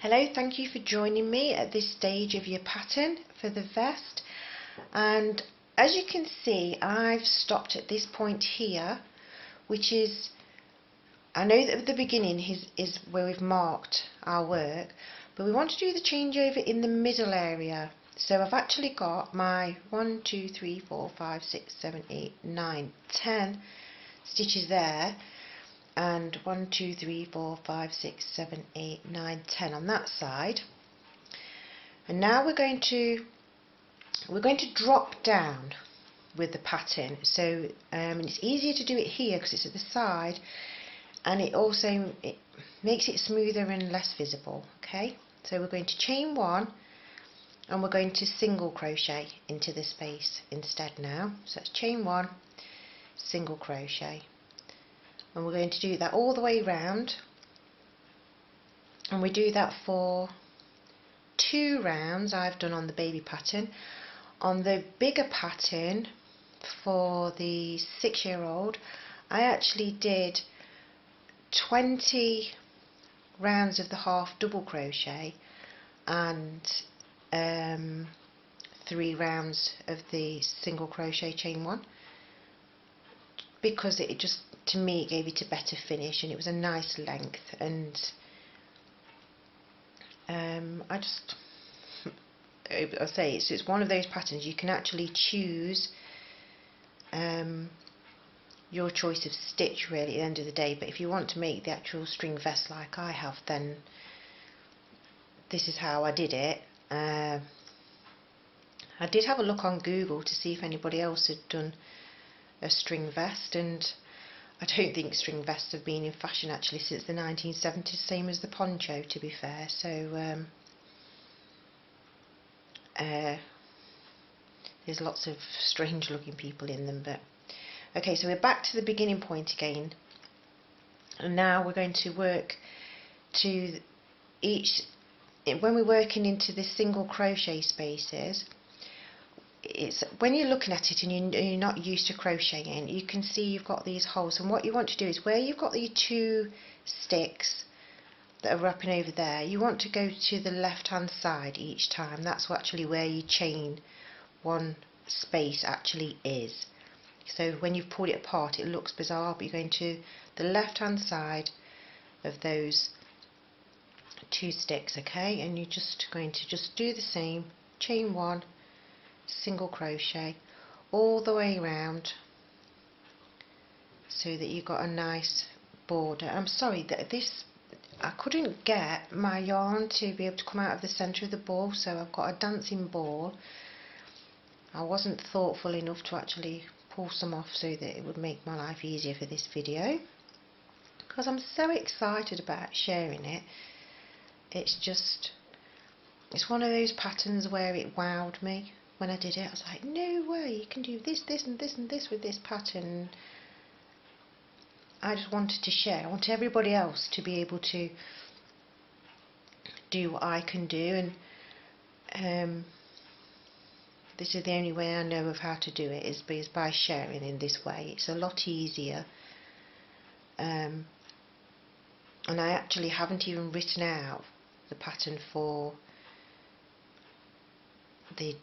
Hello, thank you for joining me at this stage of your pattern for the vest. And as you can see, I've stopped at this point here, which is, I know that at the beginning is where we've marked our work, but we want to do the changeover in the middle area. So I've actually got my 1, 2, 3, 4, 5, 6, 7, 8, 9, 10 stitches there, and 1, 2, 3, 4, 5, 6, 7, 8, 9, 10 on that side. And now we're going to drop down with the pattern. So it's easier to do it here because it's at the side, and it also makes it smoother and less visible. Okay, so we're going to chain 1, and we're going to single crochet into the space instead now. So that's chain 1, single crochet. And we're going to do that all the way round, and we do that for 2 rounds I've done on the baby pattern. On the bigger pattern for the 6-year-old, I actually did 20 rounds of the half double crochet and 3 rounds of the single crochet chain 1, because it just, to me, it gave it a better finish and it was a nice length. And I say it's one of those patterns you can actually choose your choice of stitch really at the end of the day. But if you want to make the actual string vest like I have, then this is how I did it. I did have a look on Google to see if anybody else had done a string vest, and I don't think string vests have been in fashion actually since the 1970s, same as the poncho, to be fair. So there's lots of strange looking people in them. But okay, so we're back to the beginning point again, and now we're going to work to each, when we're working into the single crochet spaces, it's when you're looking at it and you're not used to crocheting, you can see you've got these holes, and what you want to do is where you've got the 2 sticks that are wrapping over there, you want to go to the left hand side each time. That's actually where your chain 1 space actually is. So when you've pulled it apart it looks bizarre, but you're going to the left hand side of those 2 sticks, okay, and you're just going to do the same, chain 1, single crochet all the way around so that you've got a nice border. I'm sorry that I couldn't get my yarn to be able to come out of the centre of the ball, so I've got a dancing ball. I wasn't thoughtful enough to actually pull some off so that it would make my life easier for this video, because I'm so excited about sharing it. It's one of those patterns where it wowed me. When I did it, I was like, no way, you can do this, this and this and this with this pattern. I just wanted to share. I want everybody else to be able to do what I can do, and this is the only way I know of how to do it, is by sharing in this way. It's a lot easier, and I actually haven't even written out the pattern for the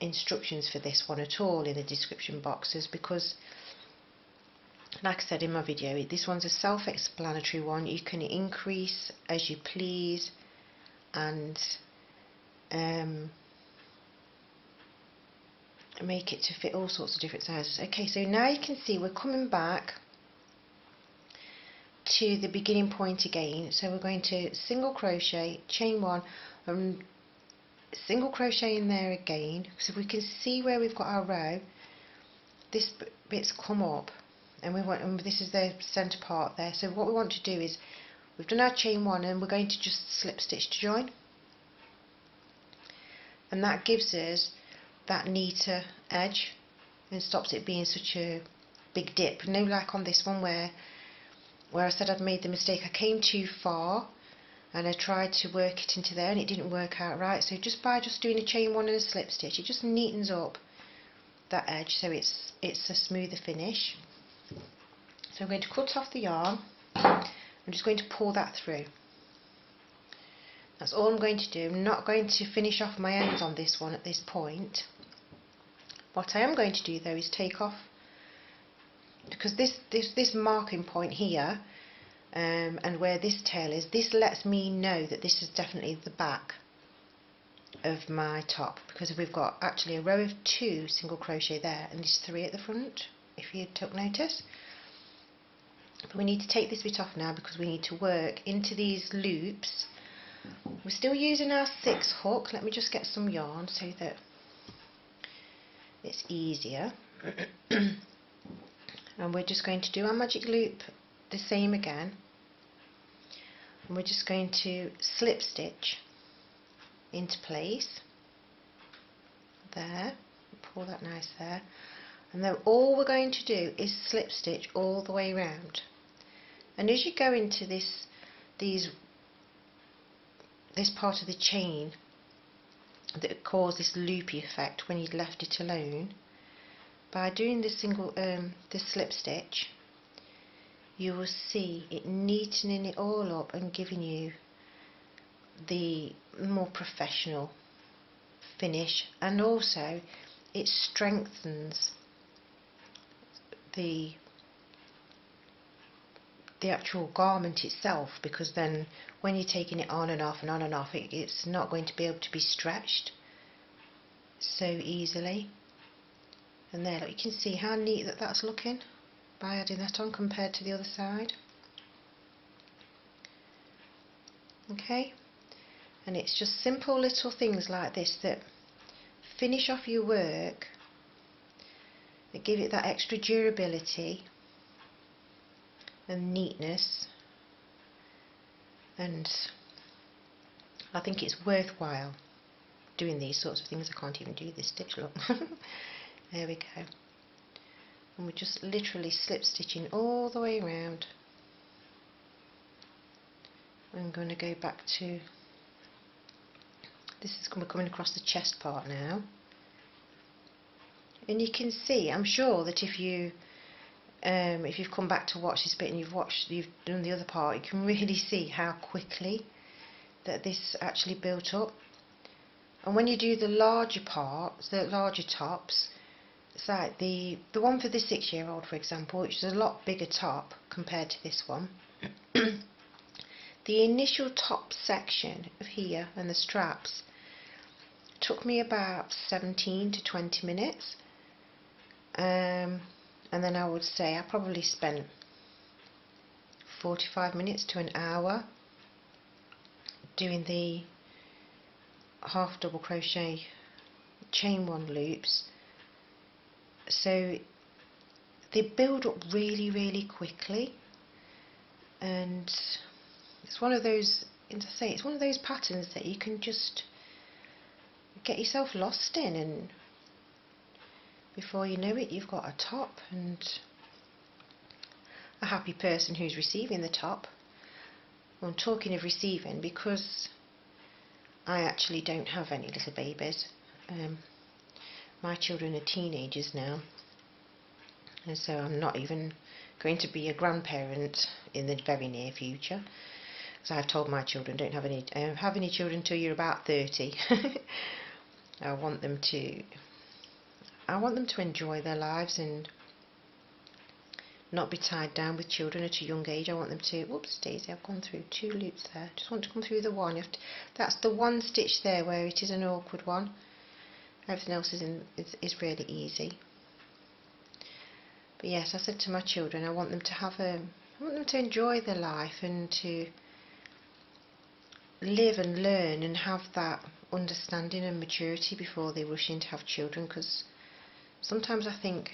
instructions for this one at all in the description boxes, because like I said in my video, this one's a self-explanatory one. You can increase as you please and make it to fit all sorts of different sizes. Okay, so now you can see we're coming back to the beginning point again. So we're going to single crochet, chain 1, and single crochet in there again. So we can see where we've got our row, this bit's come up, and this is the centre part there. So what we want to do is, we've done our chain 1 and we're going to just slip stitch to join, and that gives us that neater edge and stops it being such a big dip. No, like on this one where I said I'd made the mistake, I came too far and I tried to work it into there and it didn't work out right. So just by doing a chain 1 and a slip stitch, it just neatens up that edge so it's a smoother finish. So I'm going to cut off the yarn. I'm just going to pull that through. That's all I'm going to do. I'm not going to finish off my ends on this one at this point. What I am going to do though is take off, because this marking point here and where this tail is, this lets me know that this is definitely the back of my top, because we've got actually a row of 2 single crochet there and there's 3 at the front, if you took notice. But we need to take this bit off now because we need to work into these loops. We're still using our 6 hook. Let me just get some yarn so that it's easier. And we're just going to do our magic loop the same again, and we're just going to slip stitch into place there, pull that nice there, and then all we're going to do is slip stitch all the way around. And as you go into this part of the chain that caused this loopy effect when you'd left it alone, by doing this slip stitch, you will see it neatening it all up and giving you the more professional finish, and also it strengthens the actual garment itself, because then when you're taking it on and off and on and off, it's not going to be able to be stretched so easily. And there, look, you can see how neat that's looking by adding that on compared to the other side. Okay, and it's just simple little things like this that finish off your work, that give it that extra durability and neatness, and I think it's worthwhile doing these sorts of things. I can't even do this stitch, look. There we go. And we're just literally slip stitching all the way around. I'm going to go back to this. We're coming across the chest part now, and you can see, I'm sure that if you've come back to watch this bit and you've done the other part, you can really see how quickly that this actually built up. And when you do the larger parts, the larger tops, it's like the one for the 6-year-old, for example, which is a lot bigger top compared to this one. The initial top section of here and the straps took me about 17 to 20 minutes, and then I would say I probably spent 45 minutes to an hour doing the half double crochet chain 1 loops. So they build up really, really quickly, and it's one of those, as I say, it's one of those patterns that you can just get yourself lost in, and before you know it, you've got a top and a happy person who's receiving the top. Well, I'm talking of receiving, because I actually don't have any little babies. My children are teenagers now, and so I'm not even going to be a grandparent in the very near future. So I've told my children, don't have any children till you're about 30. I want them to enjoy their lives and not be tied down with children at a young age. I want them to, whoops daisy, I've gone through 2 loops there. Just want to come through the one. That's the one stitch there where it is an awkward one. Everything else is really easy. But yes, I said to my children, I want them to enjoy their life and to live and learn and have that understanding and maturity before they rush in to have children, because sometimes I think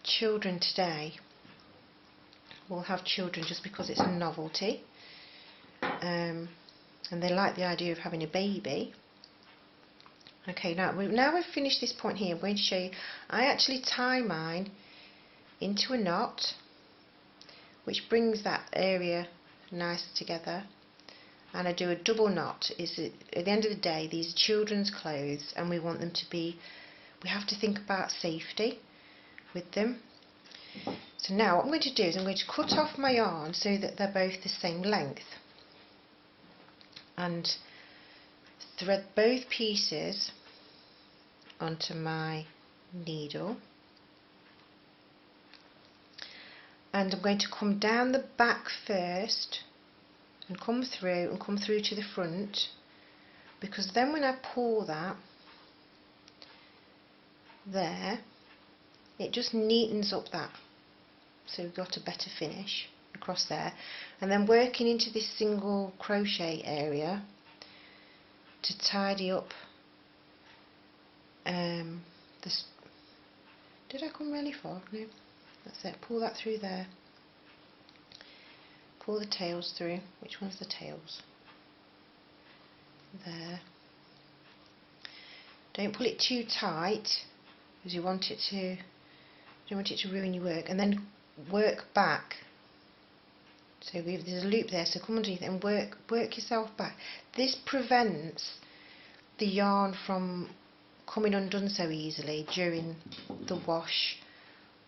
children today will have children just because it's a novelty, and they like the idea of having a baby. Okay, now we've finished this point here. I'm going to show you, I actually tie mine into a knot, which brings that area nice together, and I do a double knot. At the end of the day, these are children's clothes, and we want them to be, we have to think about safety with them. So now what I'm going to do is I'm going to cut off my yarn so that they're both the same length. and thread both pieces onto my needle, and I'm going to come down the back first and come through to the front, because then when I pull that there, it just neatens up that, so we've got a better finish across there. And then working into this single crochet area to tidy up this. Did I come really far? No, that's it. Pull that through there, pull the tails through. Which one's the tails? There. Don't pull it too tight, because you want it to, don't want it to ruin your work. And then work back. So there's a loop there, so come underneath and work yourself back. This prevents the yarn from coming undone so easily during the wash,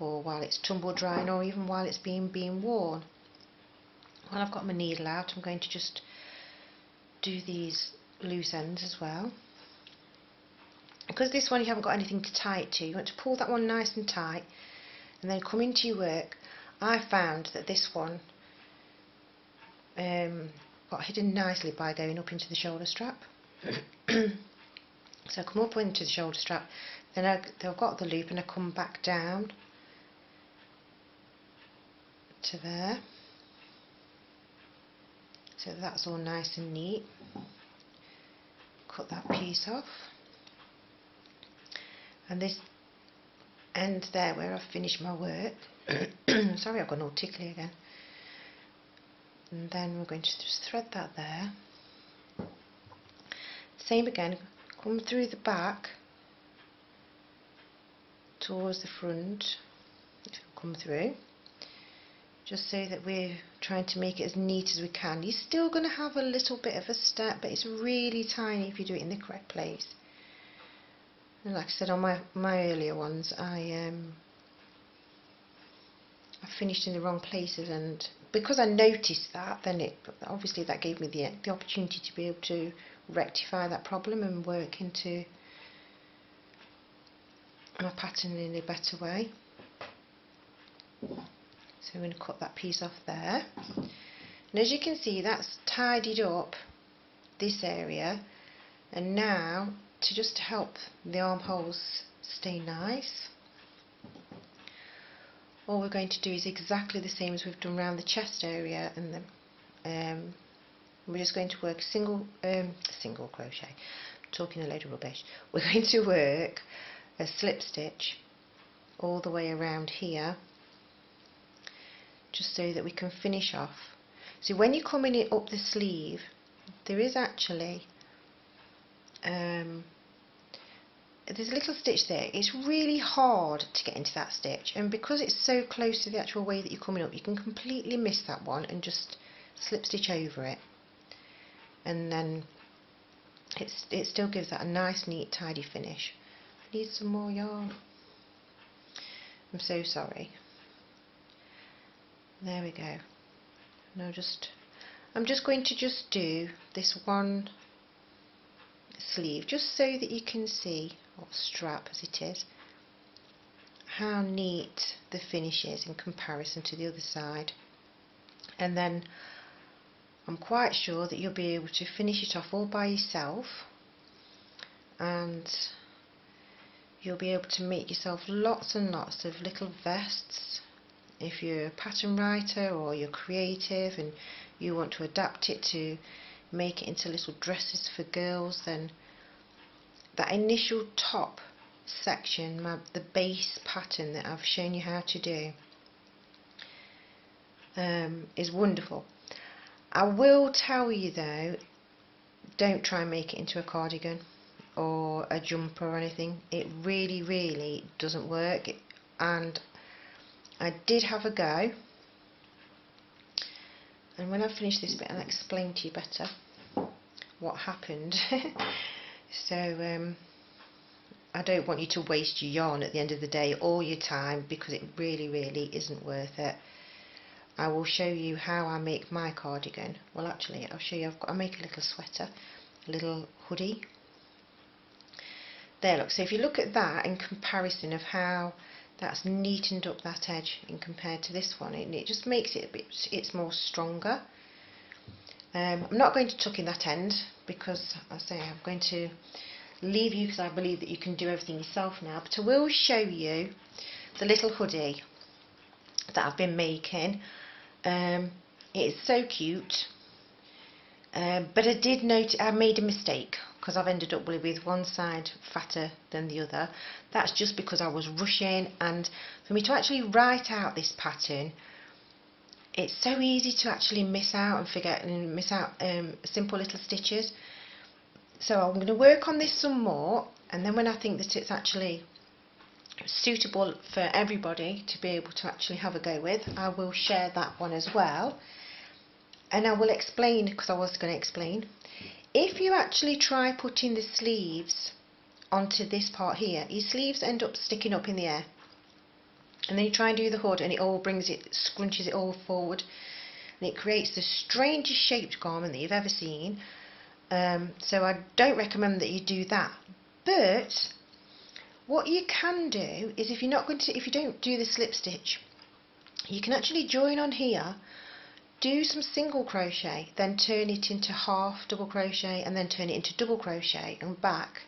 or while it's tumble drying, or even while it's being worn. While I've got my needle out, I'm going to just do these loose ends as well. Because this one you haven't got anything to tie it to, you want to pull that one nice and tight and then come into your work. I found that this one got hidden nicely by going up into the shoulder strap. So I come up into the shoulder strap, then I've got the loop and I come back down to there, so that's all nice and neat. Cut that piece off, and this end there where I've finished my work, sorry I've gone all tickly again, and then we're going to just thread that there. Same again, come through the back towards the front, come through, just so that we're trying to make it as neat as we can. You're still going to have a little bit of a step, but it's really tiny if you do it in the correct place. And like I said, on my earlier ones, I finished in the wrong places, and because I noticed that, then obviously that gave me the opportunity to be able to rectify that problem and work into my pattern in a better way. So I'm going to cut that piece off there, and as you can see, that's tidied up this area. And now, to just help the armholes stay nice, all we're going to do is exactly the same as we've done around the chest area, and we're just going to work single crochet. I'm talking a load of rubbish. We're going to work a slip stitch all the way around here, just so that we can finish off. So when you're coming it up the sleeve, there is actually there's a little stitch there. It's really hard to get into that stitch, and because it's so close to the actual way that you're coming up, you can completely miss that one and just slip stitch over it, and then it still gives that a nice, neat, tidy finish. I need some more yarn. I'm so sorry. There we go. Now I'm just going to do this one sleeve, just so that you can see, or strap as it is, how neat the finish is in comparison to the other side. And then I'm quite sure that you'll be able to finish it off all by yourself, and you'll be able to make yourself lots and lots of little vests. If you're a pattern writer or you're creative and you want to adapt it to make it into little dresses for girls, then that initial top section, the base pattern that I've shown you how to do, is wonderful. I will tell you though, don't try and make it into a cardigan or a jumper or anything. It really, really doesn't work, and I did have a go, and when I finish this bit I'll explain to you better what happened. So I don't want you to waste your yarn at the end of the day or your time, because it really, really isn't worth it. I will show you how I make my cardigan. Well, actually, I'll show you. I make a little sweater, a little hoodie. There, look. So if you look at that in comparison of how that's neatened up that edge in compared to this one, it just makes it a bit. It's more stronger. I'm not going to tuck in that end because I say I'm going to leave you because I believe that you can do everything yourself now. But I will show you the little hoodie that I've been making. It's so cute, but I did note I made a mistake because I've ended up with one side fatter than the other. That's just because I was rushing, and for me to actually write out this pattern, it's so easy to actually miss out and forget and miss out simple little stitches. So I'm going to work on this some more, and then when I think that it's actually suitable for everybody to be able to actually have a go with, I will share that one as well. And I will explain, because I was going to explain, if you actually try putting the sleeves onto this part here, your sleeves end up sticking up in the air. And then you try and do the hood and it all scrunches it all forward. And it creates the strangest shaped garment that you've ever seen. So I don't recommend that you do that. But what you can do is if you don't do the slip stitch, you can actually join on here, do some single crochet, then turn it into half double crochet, and then turn it into double crochet and back.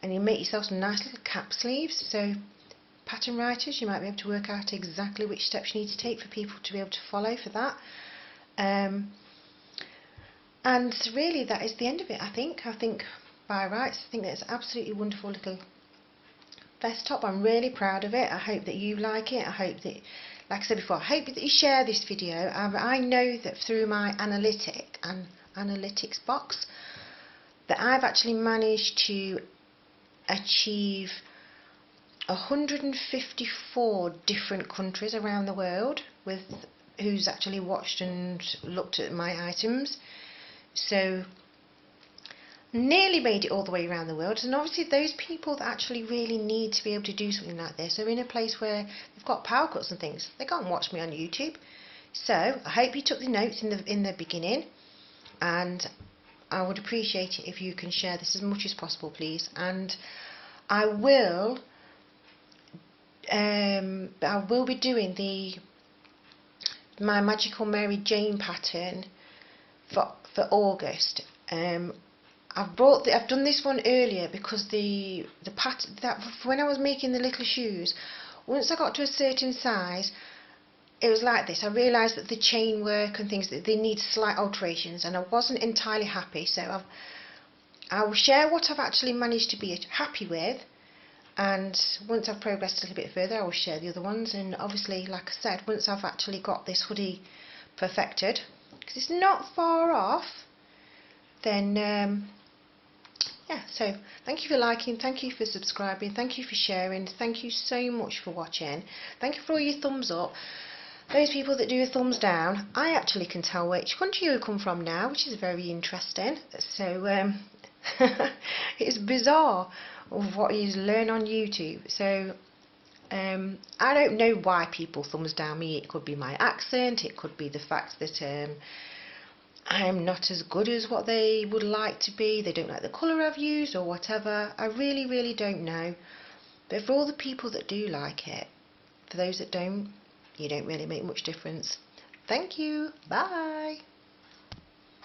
And you make yourself some nice little cap sleeves. So pattern writers, you might be able to work out exactly which steps you need to take for people to be able to follow for that. And really that is the end of it, I think. By rights, I think that's an absolutely wonderful little vest top. I'm really proud of it. I hope that you like it. I hope that, like I said before, I hope that you share this video. I know that through my analytics box that I've actually managed to achieve 154 different countries around the world with who's actually watched and looked at my items. So nearly made it all the way around the world, and obviously those people that actually really need to be able to do something like this are in a place where they've got power cuts and things. They can't watch me on YouTube. So I hope you took the notes in the beginning, and I would appreciate it if you can share this as much as possible, please. And I will be doing my Magical Mary Jane pattern for August. I've done this one earlier because the pattern that when I was making the little shoes, once I got to a certain size, it was like this. I realised that the chain work and things, that they need slight alterations, and I wasn't entirely happy. So I will share what I've actually managed to be happy with, and once I've progressed a little bit further, I will share the other ones. And obviously, like I said, once I've actually got this hoodie perfected, because it's not far off, then yeah, so thank you for liking, thank you for subscribing, thank you for sharing, thank you so much for watching, thank you for all your thumbs up. Those people that do a thumbs down, I actually can tell which country you come from now, which is very interesting. So it's bizarre what you learn on YouTube. So I don't know why people thumbs down me. It could be my accent, it could be the fact that I'm not as good as what they would like to be, they don't like the colour I've used or whatever. I really don't know. But for all the people that do like it, for those that don't, you don't really make much difference. Thank you. Bye.